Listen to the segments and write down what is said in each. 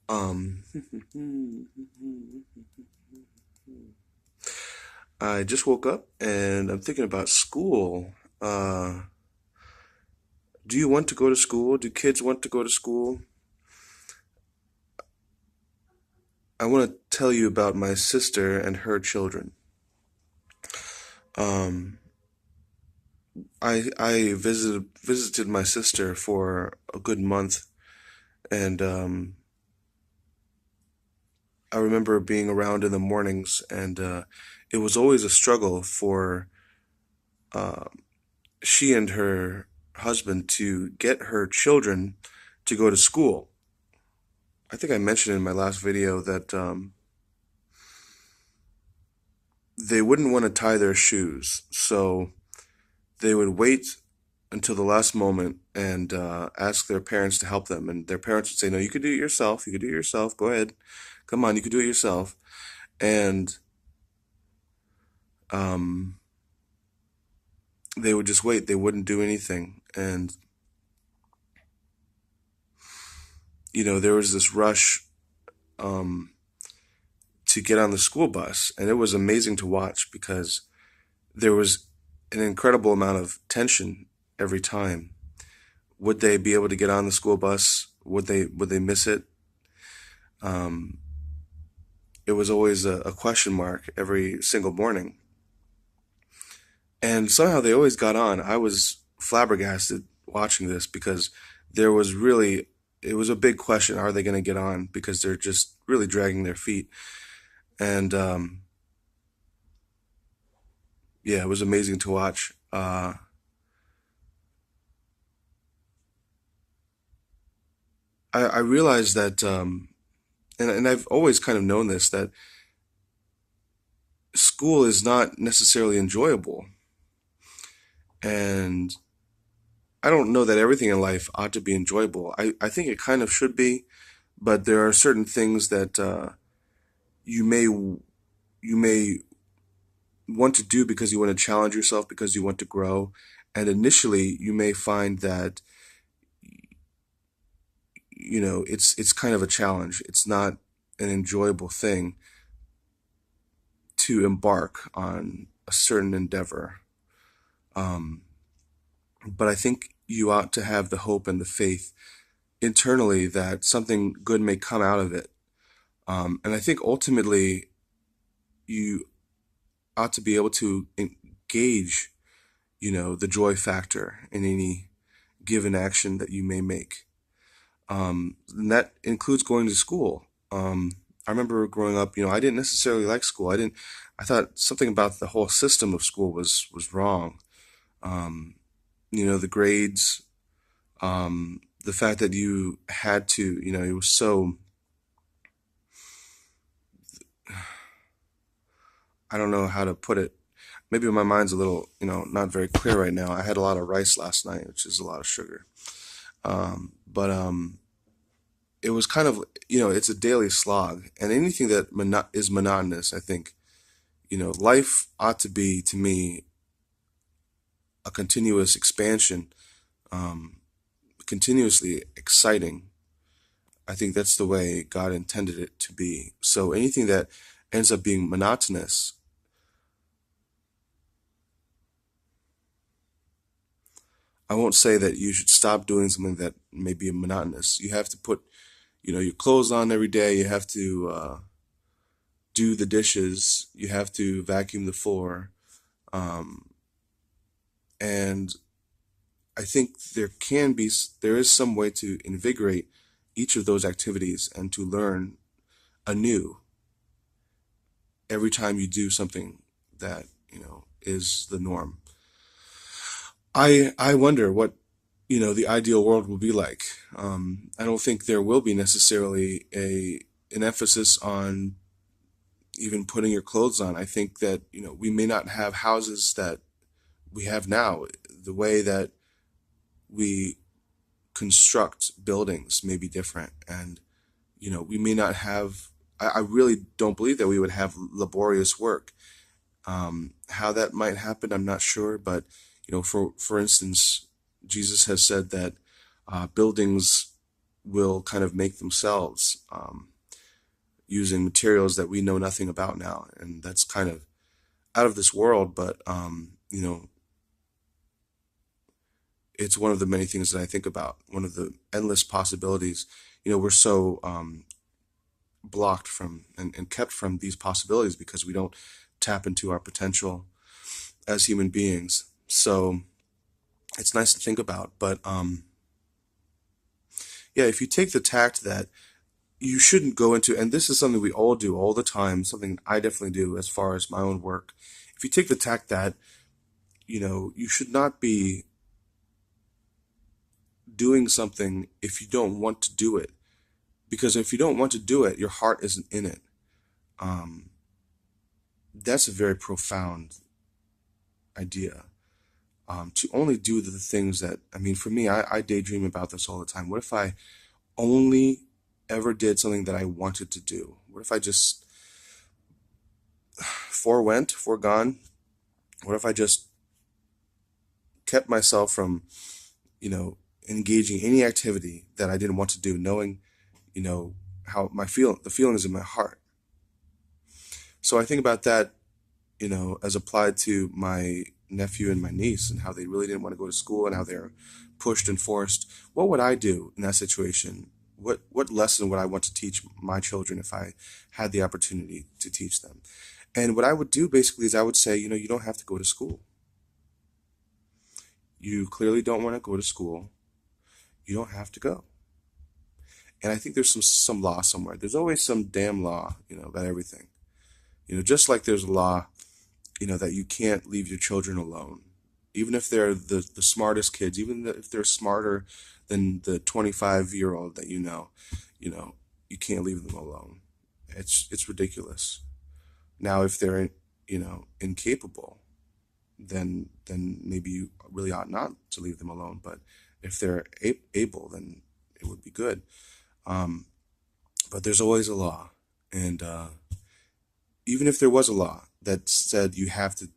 Um, I just woke up and I'm thinking about school. Uh, do you want to go to school? Do kids want to go to school? I want to tell you about my sister and her children. Um, I visited my sister for a good month, and I remember being around in the mornings, and it was always a struggle for uh, she and her husband to get her children to go to school. I think I mentioned in my last video that they wouldn't want to tie their shoes, so they would wait until the last moment and ask their parents to help them. And their parents would say, "No, you could do it yourself. You could do it yourself. Go ahead. Come on, you could do it yourself." And um, they would just wait. They wouldn't do anything. And, there was this rush um, to get on the school bus. And it was amazing to watch because there was an incredible amount of tension every time. Would they be able to get on the school bus? Would they miss it? Um, it was always a question mark every single morning. And somehow they always got on. I was flabbergasted watching this because there was really, it was a big question. Are they going to get on? Because they're just really dragging their feet. And yeah, it was amazing to watch. I realized that, and I've always kind of known this, that school is not necessarily enjoyable. And I don't know that everything in life ought to be enjoyable. I think it kind of should be, but there are certain things that you may you may want to do because you want to challenge yourself, because you want to grow. And initially, you may find that it's kind of a challenge. It's not an enjoyable thing to embark on a certain endeavor. Um, but I think you ought to have the hope and the faith internally that something good may come out of it. And I think ultimately you ought to be able to engage, the joy factor in any given action that you may make. And that includes going to school. I remember growing up, I didn't necessarily like school. I thought something about the whole system of school was wrong. Um, the grades, the fact that you had to, it was so, I don't know how to put it. Maybe my mind's a little, not very clear right now. I had a lot of rice last night, which is a lot of sugar. But it was kind of, it's a daily slog. And anything that is monotonous, I think, life ought to be, to me, a continuous expansion, um, continuously exciting. I think that's the way God intended it to be. So anything that ends up being monotonous, I won't say that you should stop doing something that may be monotonous. You have to put, your clothes on every day. You have to do the dishes. You have to vacuum the floor. Um, and I think there is some way to invigorate each of those activities and to learn anew every time you do something that, is the norm. I wonder what, the ideal world will be like. I don't think there will be necessarily an emphasis on even putting your clothes on. I think that, we may not have houses that we have now. The way that we construct buildings may be different. And, we may not have, I really don't believe that we would have laborious work. How that might happen, I'm not sure. But, for instance, Jesus has said that buildings will kind of make themselves using materials that we know nothing about now, and that's kind of out of this world. But it's one of the many things that I think about. One of the endless possibilities. We're so blocked from and kept from these possibilities because we don't tap into our potential as human beings. So it's nice to think about. But yeah, if you take the tact that you shouldn't go into, and this is something we all do all the time, something I definitely do as far as my own work. If you take the tact that, you should not be doing something if you don't want to do it. Because if you don't want to do it, your heart isn't in it. Um, that's a very profound idea. To only do the things that, I mean, for me, I daydream about this all the time. What if I only ever did something that I wanted to do? What if I just foregone? What if I just kept myself from, you know, engaging any activity that I didn't want to do, knowing, how the feelings in my heart. So I think about that, as applied to my nephew and my niece and how they really didn't want to go to school and how they're pushed and forced. What would I do in that situation? What lesson would I want to teach my children if I had the opportunity to teach them? And what I would do basically is I would say, you don't have to go to school. You clearly don't want to go to school. You don't have to go. And I think there's some law somewhere. There's always some damn law, about everything. Just like there's a law, that you can't leave your children alone. Even if they're the smartest kids, even if they're smarter than the 25-year-old that you know, you can't leave them alone. It's ridiculous. Now, if they're, incapable, then maybe you really ought not to leave them alone. But if they're able, then it would be good. Um, but there's always a law, and even if there was a law that said you have to,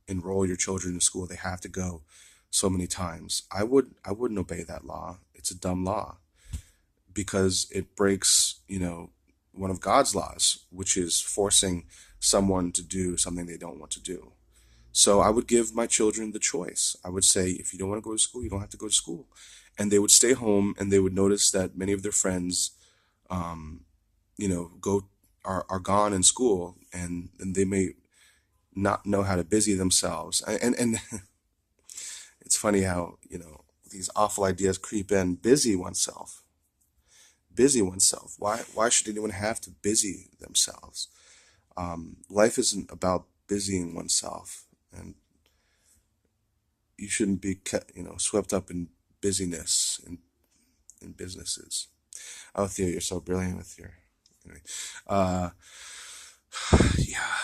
enroll your children in school, they have to go so many times, I wouldn't obey that law. It's a dumb law because it breaks, one of God's laws, which is forcing someone to do something they don't want to do. So I would give my children the choice. I would say, if you don't want to go to school, you don't have to go to school. And they would stay home and they would notice that many of their friends, um, go are gone in school, and they may not know how to busy themselves. And it's funny how, these awful ideas creep in. Busy oneself. Busy oneself. Why should anyone have to busy themselves? Life isn't about busying oneself, and you shouldn't be swept up in busyness in businesses. Oh, Theo, you're so brilliant with your. Anyway. Uh, yeah.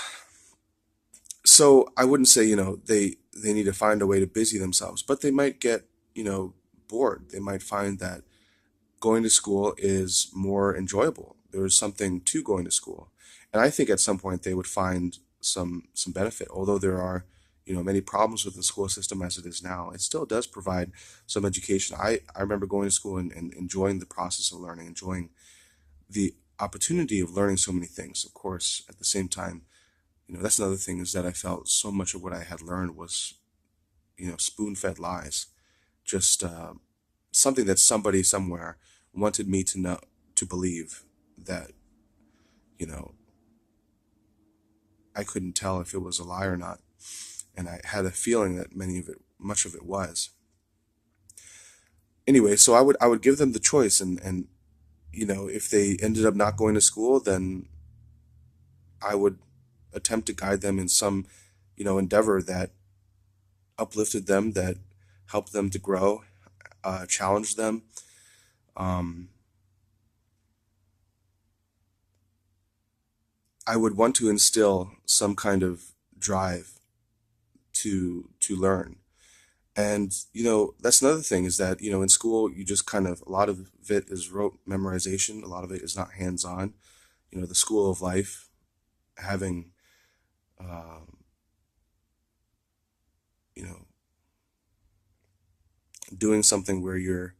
So I wouldn't say they need to find a way to busy themselves, but they might get bored. They might find that going to school is more enjoyable. There is something to going to school, and I think at some point they would find some benefit. Although there are many problems with the school system as it is now, it still does provide some education. I remember going to school and enjoying the process of learning, enjoying the opportunity of learning so many things. Of course, at the same time, that's another thing, is that I felt so much of what I had learned was spoon-fed lies, just something that somebody somewhere wanted me to know, to believe, that you know I couldn't tell if it was a lie or not, and I had a feeling that much of it was. Anyway, so I would give them the choice, and if they ended up not going to school, then I would attempt to guide them in some endeavor that uplifted them, that helped them to grow, challenged them. Um, I would want to instill some kind of drive to learn. And that's another thing, is that in school you just kind of, a lot of it is rote memorization, a lot of it is not hands on. The school of life, having um, you know doing something where you're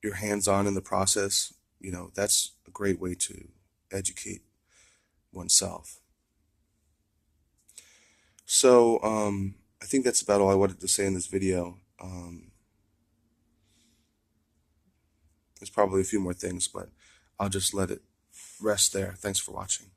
you're hands-on in the process, that's a great way to educate oneself. So I think that's about all I wanted to say in this video. There's probably a few more things, but I'll just let it rest there. Thanks for watching.